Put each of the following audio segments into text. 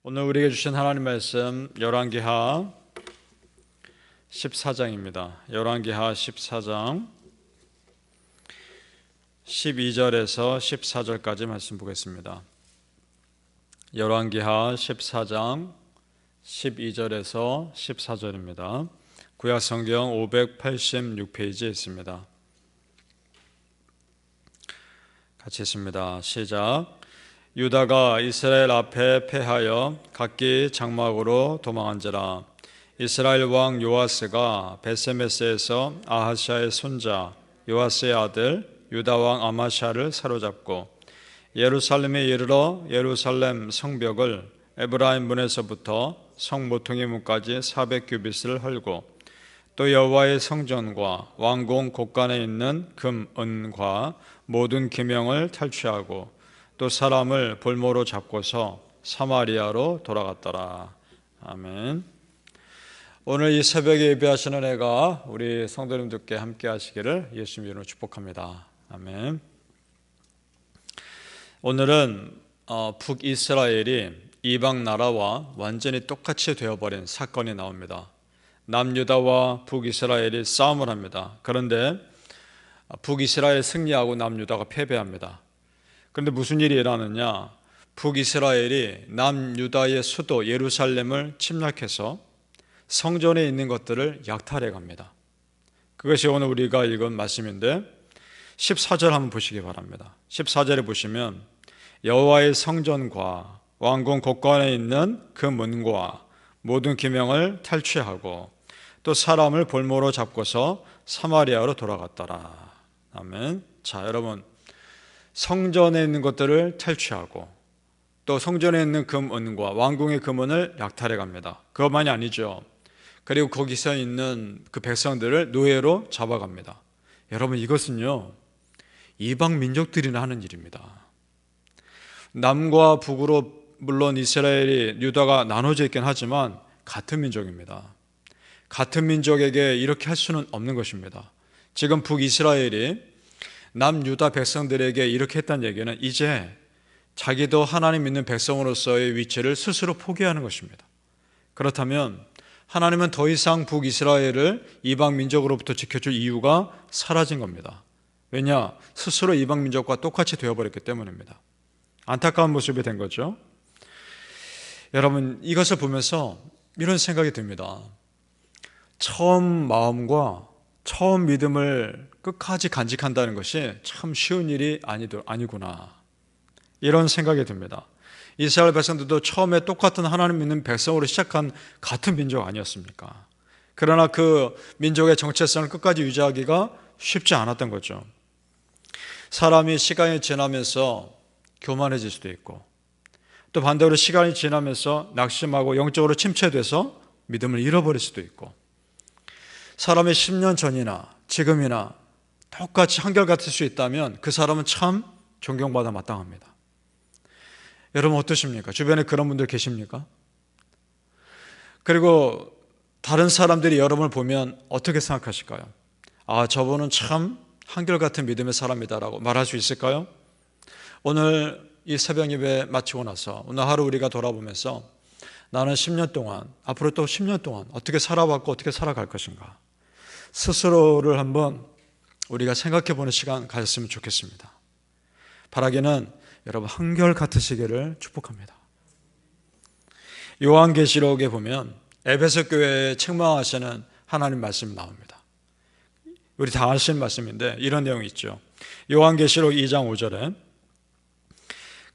오늘 우리에게 주신 하나님 말씀 열왕기하 14장입니다. 열왕기하 14장 12절에서 14절까지 말씀 보겠습니다. 열왕기하 14장 12절에서 14절입니다. 구약성경 586페이지에 있습니다. 같이 있습니다. 시작. 유다가 이스라엘 앞에 패하여 각기 장막으로 도망한지라. 이스라엘 왕 요아스가 베세메스에서 아하시아의 손자 요아스의 아들 유다 왕 아마샤를 사로잡고 예루살렘에 이르러 예루살렘 성벽을 에브라임 문에서부터 성 모퉁이 문까지 400규빗을 헐고 또 여호와의 성전과 왕궁 곳간에 있는 금, 은과 모든 기명을 탈취하고 또 사람을 볼모로 잡고서 사마리아로 돌아갔더라. 아멘. 오늘 이 새벽에 예배하시는 애가 우리 성도님들께 함께 하시기를 예수님 이름으로 축복합니다. 아멘. 오늘은 북이스라엘이 이방 나라와 완전히 똑같이 되어버린 사건이 나옵니다. 남유다와 북이스라엘이 싸움을 합니다. 그런데 북이스라엘 승리하고 남유다가 패배합니다. 그런데 무슨 일이 일어나느냐? 북이스라엘이 남유다의 수도 예루살렘을 침략해서 성전에 있는 것들을 약탈해 갑니다. 그것이 오늘 우리가 읽은 말씀인데 14절 한번 보시기 바랍니다. 14절에 보시면 여호와의 성전과 왕궁 곳간에 있는 그 문과 모든 기명을 탈취하고 또 사람을 볼모로 잡고서 사마리아로 돌아갔더라. 아멘. 자, 여러분, 성전에 있는 것들을 탈취하고 또 성전에 있는 금은과 왕궁의 금은을 약탈해 갑니다. 그것만이 아니죠. 그리고 거기서 있는 그 백성들을 노예로 잡아갑니다. 여러분, 이것은요 이방 민족들이나 하는 일입니다. 남과 북으로 물론 이스라엘이 유다가 나눠져 있긴 하지만 같은 민족입니다. 같은 민족에게 이렇게 할 수는 없는 것입니다. 지금 북이스라엘이 남유다 백성들에게 이렇게 했다는 얘기는 이제 자기도 하나님 믿는 백성으로서의 위치를 스스로 포기하는 것입니다. 그렇다면 하나님은 더 이상 북이스라엘을 이방 민족으로부터 지켜줄 이유가 사라진 겁니다. 왜냐? 스스로 이방 민족과 똑같이 되어버렸기 때문입니다. 안타까운 모습이 된 거죠. 여러분, 이것을 보면서 이런 생각이 듭니다. 처음 마음과 처음 믿음을 끝까지 간직한다는 것이 참 쉬운 일이 아니구나, 이런 생각이 듭니다. 이스라엘 백성들도 처음에 똑같은 하나님 믿는 백성으로 시작한 같은 민족 아니었습니까? 그러나 그 민족의 정체성을 끝까지 유지하기가 쉽지 않았던 거죠. 사람이 시간이 지나면서 교만해질 수도 있고 또 반대로 시간이 지나면서 낙심하고 영적으로 침체돼서 믿음을 잃어버릴 수도 있고, 사람이 10년 전이나 지금이나 똑같이 한결같을 수 있다면 그 사람은 참 존경받아 마땅합니다. 여러분 어떠십니까? 주변에 그런 분들 계십니까? 그리고 다른 사람들이 여러분을 보면 어떻게 생각하실까요? 아, 저분은 참 한결같은 믿음의 사람이다라고 말할 수 있을까요? 오늘 이 새벽 예배 마치고 나서 오늘 하루 우리가 돌아보면서 나는 10년 동안, 앞으로 또 10년 동안 어떻게 살아왔고 어떻게 살아갈 것인가, 스스로를 한번 우리가 생각해 보는 시간 가졌으면 좋겠습니다. 바라기는 여러분 한결 같으시기를 축복합니다. 요한계시록에 보면 에베소 교회에 책망하시는 하나님 말씀이 나옵니다. 우리 다 아시는 말씀인데 이런 내용이 있죠. 요한계시록 2장 5절에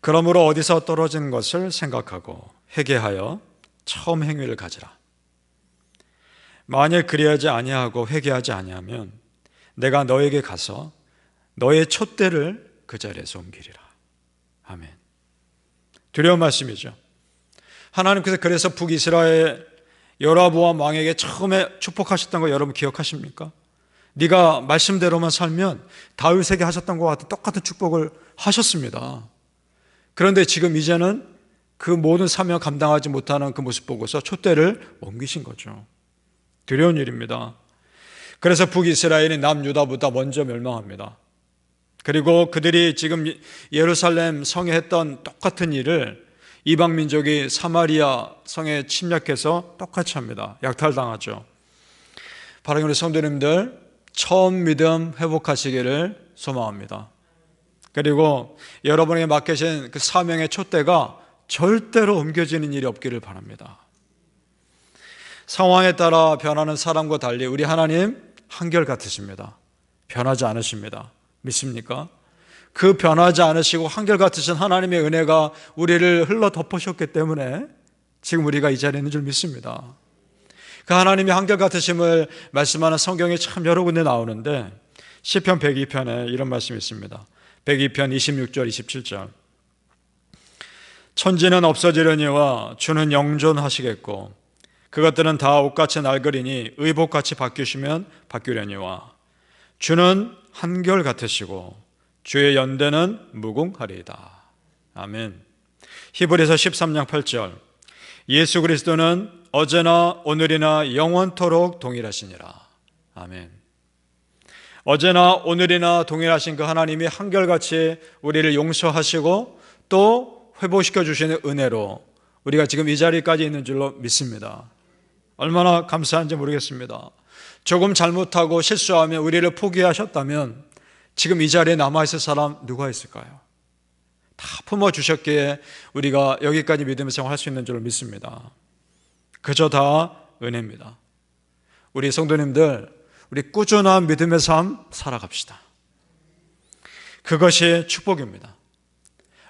그러므로 어디서 떨어진 것을 생각하고 회개하여 처음 행위를 가지라. 만일 그리하지 아니하고 회개하지 아니하면 내가 너에게 가서 너의 촛대를 그 자리에서 옮기리라. 아멘. 두려운 말씀이죠. 하나님께서 그래서 북이스라엘 여로보암 왕에게 처음에 축복하셨던 거 여러분 기억하십니까? 네가 말씀대로만 살면 다윗에게 하셨던 것과 같은 똑같은 축복을 하셨습니다. 그런데 지금 이제는 그 모든 사명 감당하지 못하는 그 모습 보고서 촛대를 옮기신 거죠. 두려운 일입니다. 그래서 북이스라엘이 남유다보다 먼저 멸망합니다. 그리고 그들이 지금 예루살렘 성에 했던 똑같은 일을 이방 민족이 사마리아 성에 침략해서 똑같이 합니다. 약탈당하죠. 바로 우리 성도님들 처음 믿음 회복하시기를 소망합니다. 그리고 여러분에게 맡기신 그 사명의 촛대가 절대로 옮겨지는 일이 없기를 바랍니다. 상황에 따라 변하는 사람과 달리 우리 하나님 한결같으십니다. 변하지 않으십니다. 믿습니까? 그 변하지 않으시고 한결같으신 하나님의 은혜가 우리를 흘러 덮으셨기 때문에 지금 우리가 이 자리에 있는 줄 믿습니다. 그 하나님의 한결같으심을 말씀하는 성경이 참 여러 군데 나오는데 시편 102편에 이런 말씀이 있습니다. 102편 26절 27절 천지는 없어지려니와 주는 영존하시겠고 그것들은 다 옷같이 낡으리니 의복같이 바뀌시면 바뀌려니와 주는 한결같으시고 주의 연대는 무궁하리이다. 아멘. 히브리서 13장 8절 예수 그리스도는 어제나 오늘이나 영원토록 동일하시니라. 아멘. 어제나 오늘이나 동일하신 그 하나님이 한결같이 우리를 용서하시고 또 회복시켜 주시는 은혜로 우리가 지금 이 자리까지 있는 줄로 믿습니다. 얼마나 감사한지 모르겠습니다. 조금 잘못하고 실수하면 우리를 포기하셨다면 지금 이 자리에 남아있을 사람 누가 있을까요? 다 품어주셨기에 우리가 여기까지 믿음의 생활할 수 있는 줄로 믿습니다. 그저 다 은혜입니다. 우리 성도님들 우리 꾸준한 믿음의 삶 살아갑시다. 그것이 축복입니다.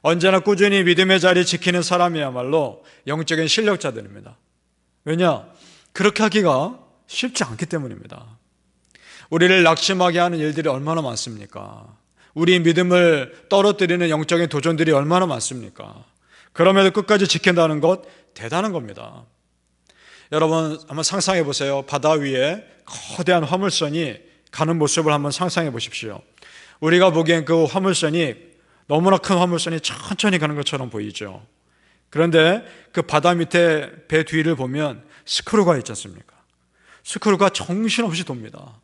언제나 꾸준히 믿음의 자리 지키는 사람이야말로 영적인 실력자들입니다. 왜냐? 그렇게 하기가 쉽지 않기 때문입니다. 우리를 낙심하게 하는 일들이 얼마나 많습니까? 우리 믿음을 떨어뜨리는 영적인 도전들이 얼마나 많습니까? 그럼에도 끝까지 지킨다는 것 대단한 겁니다. 여러분 한번 상상해 보세요. 바다 위에 거대한 화물선이 가는 모습을 한번 상상해 보십시오. 우리가 보기엔 그 화물선이 너무나 큰 화물선이 천천히 가는 것처럼 보이죠. 그런데 그 바다 밑에 배 뒤를 보면 스크루가 있지 않습니까? 스크루가 정신없이 돕니다.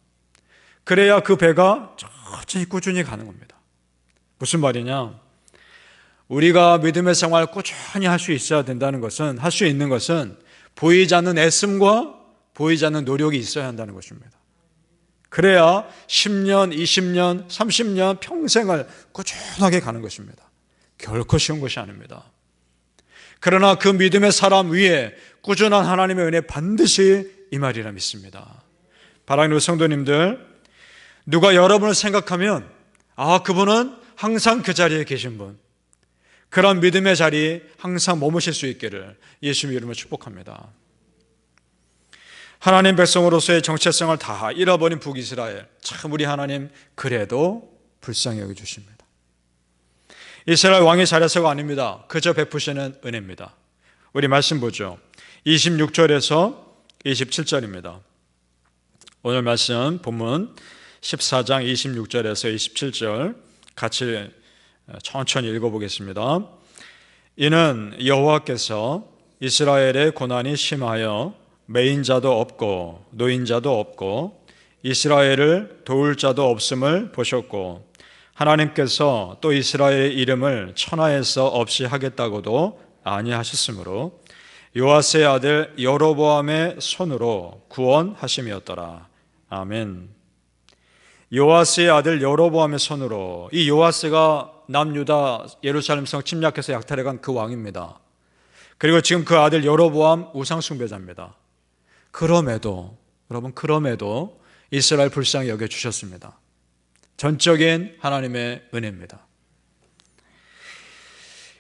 그래야 그 배가 천천히 꾸준히 가는 겁니다. 무슨 말이냐? 우리가 믿음의 생활 꾸준히 할 수 있어야 된다는 것은, 할 수 있는 것은 보이지 않는 애씀과 보이지 않는 노력이 있어야 한다는 것입니다. 그래야 10년, 20년, 30년 평생을 꾸준하게 가는 것입니다. 결코 쉬운 것이 아닙니다. 그러나 그 믿음의 사람 위에 꾸준한 하나님의 은혜 반드시 임하리라 믿습니다. 사랑하는 성도님들, 누가 여러분을 생각하면 그분은 항상 그 자리에 계신 분, 그런 믿음의 자리에 항상 머무실 수 있기를 예수님의 이름으로 축복합니다. 하나님 백성으로서의 정체성을 다 잃어버린 북이스라엘, 참 우리 하나님 그래도 불쌍히 여겨주십니다. 이스라엘 왕의 잘해서가 아닙니다. 그저 베푸시는 은혜입니다. 우리 말씀 보죠. 26절에서 27절입니다. 오늘 말씀 본문 14장 26절에서 27절 같이 천천히 읽어보겠습니다. 이는 여호와께서 이스라엘의 고난이 심하여 매인자도 없고 노인자도 없고 이스라엘을 도울 자도 없음을 보셨고 하나님께서 또 이스라엘의 이름을 천하에서 없이 하겠다고도 아니하셨으므로 요아스의 아들 여로보암의 손으로 구원하심이었더라. 아멘. 요아스의 아들 여로보암의 손으로, 이 요아스가 남유다 예루살렘 성 침략해서 약탈해간 그 왕입니다. 그리고 지금 그 아들 여로보암 우상숭배자입니다. 그럼에도 여러분, 그럼에도 이스라엘 불쌍히 여겨주셨습니다. 전적인 하나님의 은혜입니다.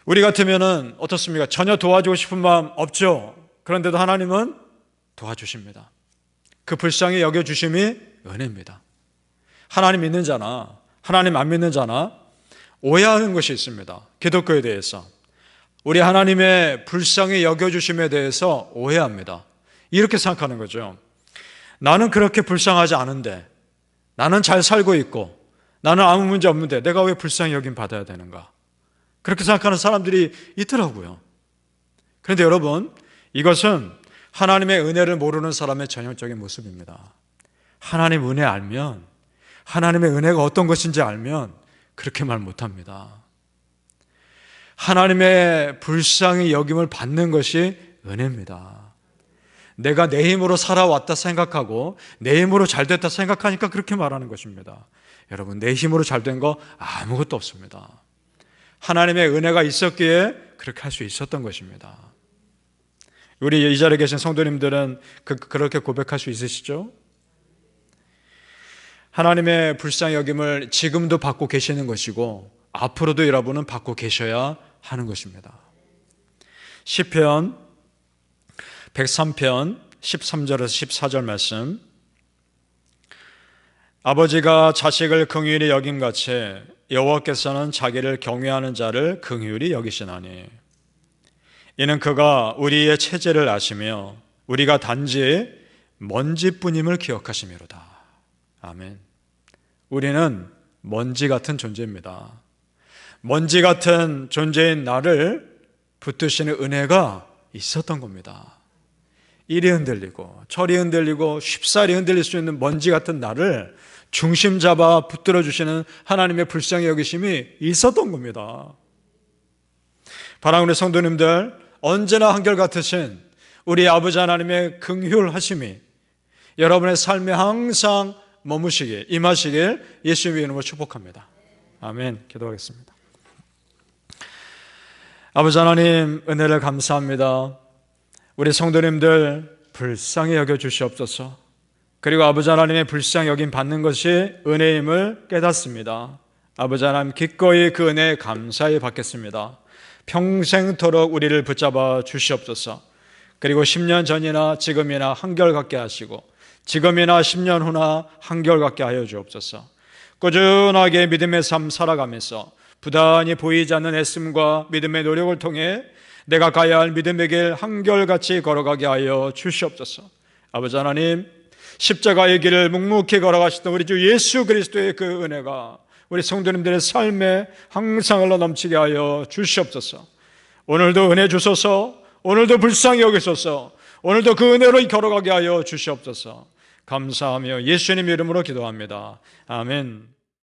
우리 같으면은 어떻습니까? 전혀 도와주고 싶은 마음 없죠. 그런데도 하나님은 도와주십니다. 그 불쌍히 여겨주심이 은혜입니다. 하나님 믿는 자나 하나님 안 믿는 자나 오해하는 것이 있습니다. 기독교에 대해서 우리 하나님의 불쌍히 여겨주심에 대해서 오해합니다. 이렇게 생각하는 거죠. 나는 그렇게 불쌍하지 않은데, 나는 잘 살고 있고 나는 아무 문제 없는데 내가 왜 불쌍히 여김 받아야 되는가? 그렇게 생각하는 사람들이 있더라고요. 그런데 여러분, 이것은 하나님의 은혜를 모르는 사람의 전형적인 모습입니다. 하나님 은혜 알면, 하나님의 은혜가 어떤 것인지 알면 그렇게 말 못합니다. 하나님의 불쌍히 여김을 받는 것이 은혜입니다. 내가 내 힘으로 살아왔다 생각하고 내 힘으로 잘됐다 생각하니까 그렇게 말하는 것입니다. 여러분, 내 힘으로 잘된 거 아무것도 없습니다. 하나님의 은혜가 있었기에 그렇게 할 수 있었던 것입니다. 우리 이 자리에 계신 성도님들은 그렇게 고백할 수 있으시죠? 하나님의 불쌍히 여김을 지금도 받고 계시는 것이고 앞으로도 여러분은 받고 계셔야 하는 것입니다. 시편 103편 13절에서 14절 말씀, 아버지가 자식을 긍휼히 여김같이 여호와께서는 자기를 경외하는 자를 긍휼히 여기시나니 이는 그가 우리의 체제를 아시며 우리가 단지 먼지뿐임을 기억하심이로다. 아멘. 우리는 먼지 같은 존재입니다. 먼지 같은 존재인 나를 붙드시는 은혜가 있었던 겁니다. 이리 흔들리고 저리 흔들리고 쉽사리 흔들릴 수 있는 먼지 같은 나를 중심 잡아 붙들어 주시는 하나님의 불쌍히 여기심이 있었던 겁니다. 사랑하는 성도님들, 언제나 한결같으신 우리 아버지 하나님의 긍휼하심이 여러분의 삶에 항상 머무시길, 임하시길 예수님의 이름으로 축복합니다. 아멘. 기도하겠습니다. 아버지 하나님, 은혜를 감사합니다. 우리 성도님들 불쌍히 여겨 주시옵소서. 그리고 아버지 하나님의 불쌍히 여김 받는 것이 은혜임을 깨닫습니다. 아버지 하나님, 기꺼이 그 은혜 감사히 받겠습니다. 평생토록 우리를 붙잡아 주시옵소서. 그리고 10년 전이나 지금이나 한결같게 하시고 지금이나 10년 후나 한결같게 하여 주옵소서. 꾸준하게 믿음의 삶 살아가면서 부단히 보이지 않는 애씀과 믿음의 노력을 통해 내가 가야 할 믿음의 길 한결같이 걸어가게 하여 주시옵소서. 아버지 하나님, 십자가의 길을 묵묵히 걸어가시던 우리 주 예수 그리스도의 그 은혜가 우리 성도님들의 삶에 항상 흘러 넘치게 하여 주시옵소서. 오늘도 은혜 주소서. 오늘도 불쌍히 여기소서. 오늘도 그 은혜로 걸어가게 하여 주시옵소서. 감사하며 예수님 이름으로 기도합니다. 아멘.